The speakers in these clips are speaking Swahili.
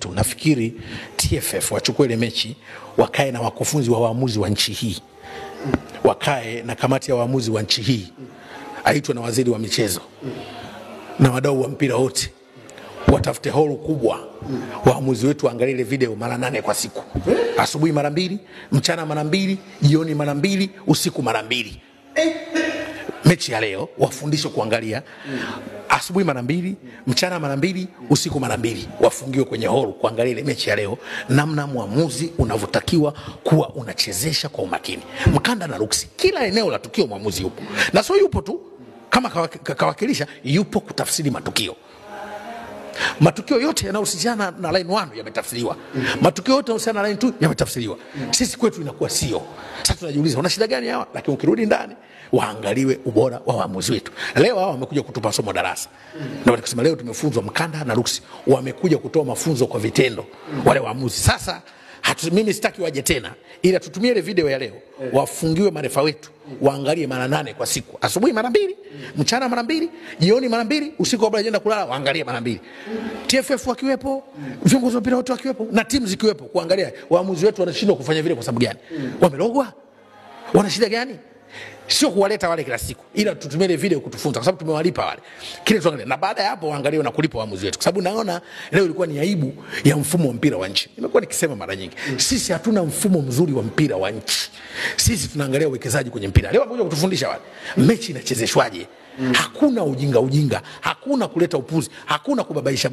Tunafikiri TFF wachukue ile mechi, wakae na wakufunzi wa waamuzi wa nchi hii, wakae na kamati ya waamuzi wa nchi hii, aitwe na waziri wa michezo na wadau wa mpira wote, watafute hall kubwa, waamuzi wetu waangalie ile video mara 8 kwa siku, asubuhi mara 2, mchana mara 2, jioni mara 2, usiku mara 2. Mechi ya leo wafundishwe kuangalia asubuhi mara 2, mchana mara 2, usiku mara 2. Wafungiwe kwenye hall kuangalia ile mechi ya leo, namna muamuzi unavyotakiwa kuwa unachezesha kwa umakini. Mkanda na ruksi, kila eneo la tukio muamuzi yupo. Na sio yupo tu kama kawakilisha, yupo kutafsiri matukio. Matukio yote yanayohusiana na line 1 yametafsiriwa. Matukio yote yanayohusiana na line 2 yametafsiriwa. Sisi kwetu inakuwa sio. Sasa tunajiuliza wana shida gani hawa? Lakini ukirudi ndani waangaliwe ubora wa waamuzi wetu. Leo hawa wamekuja kutupa somo darasa. Ndio nikisema leo tumefunzwa mkanda na ruksi. Wamekuja kutoa mafunzo kwa vitendo wale waamuzi. Sasa mimi sitaki waje tena, ila tutumie ile video ya leo, wafungiwe marefa wetu, waangalie mara 8 kwa siku. Asubuhi mara 2, mchana mara 2, jioni mara 2, usiku kabla hajaenda kulala waangalie mara 2. TFF wakiwepo, viongozi wa mpira wote wakiwepo, na timu zikiwepo, kuangalia waamuzi wetu wanashindwa kufanya vile kwa sababu gani? Wamelogwa? Wana shida gani? Sio kuwaleta wale kila siku, ila tutumie ile video kutufunza, kwa sababu tumewalipa wale. Kile tuangalie, na baada ya hapo waangalie na kulipa waamuzi wetu, kwa sababu naona leo ilikuwa ni aibu ya mfumo wa mpira wa nchi. Nimekuwa nikisema mara nyingi, sisi hatuna mfumo mzuri wa mpira wa nchi. Sisi tunaangalia uwekezaji kwenye mpira. Leo wamekuja kutufundisha wale mechi inachezeshwaje. Hakuna ujinga, hakuna kuleta upuzi, hakuna kubabaisha.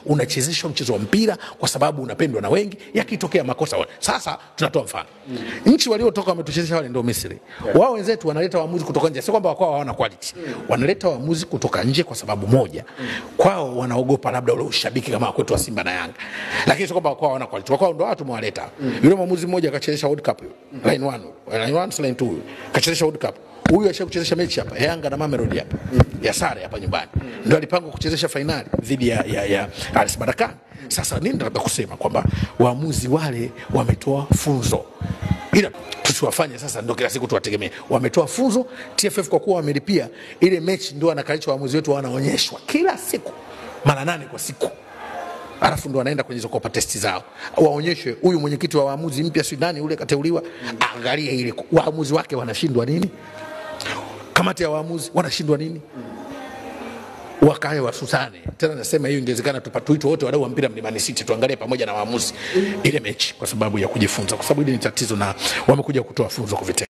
Unachezeshwa mchezo wa mpira kwa sababu unapendwa na wengi, yakitokea makosa wale. Sasa tunatoa mfano. Nchi waliotoka wametuchezesha wale ndio Misri. Wao wenzetu wanaleta waamuzi kutoka nje, sio kwamba wao hawana quality. Wanaleta waamuzi kutoka nje kwa sababu moja, kwao wanaogopa labda ule ushabiki kama kwetu wa Simba na Yanga. Lakini sio kwamba kwao hawana quality. Kwao ndio watu mwaleta. Yule mwamuzi mmoja akachezesha World Cup line 1, line 1 line 2, akachezesha World Cup. Huyu ashakuchezesha mechi hapa Yanga na Mamelodi hapa ya sare hapa nyumbani, ndio alipanga kuchezesha finali dhidi ya RS Berkane. Sasa nini nataka kusema kwamba waamuzi wale wametoa funzo, ila tusiwafanye sasa ndio kila siku tuwategemee. Wametoa funzo. TFF kwa kuwa wamelipia ile mechi, ndio anakalisha waamuzi wetu wanaonyeshwa kila siku mara 8 kwa siku, alafu ndo wanaenda kwenye zokopa testi zao, waonyeshe huyu mwenyekiti wa waamuzi mpya si nani ule kateuliwa, angalia ile waamuzi wake wanashindwa nini, kamati ya waamuzi wanashindwa nini, wakae wasusane. Tena nasema hiyo ingewezekana tupatuitwe wote wadau wa mpira Mlimani City, tuangalie pamoja na waamuzi ile mechi, kwa sababu ya kujifunza, kwa sababu hili ni tatizo na wamekuja kutoa funzo kwa vitendo.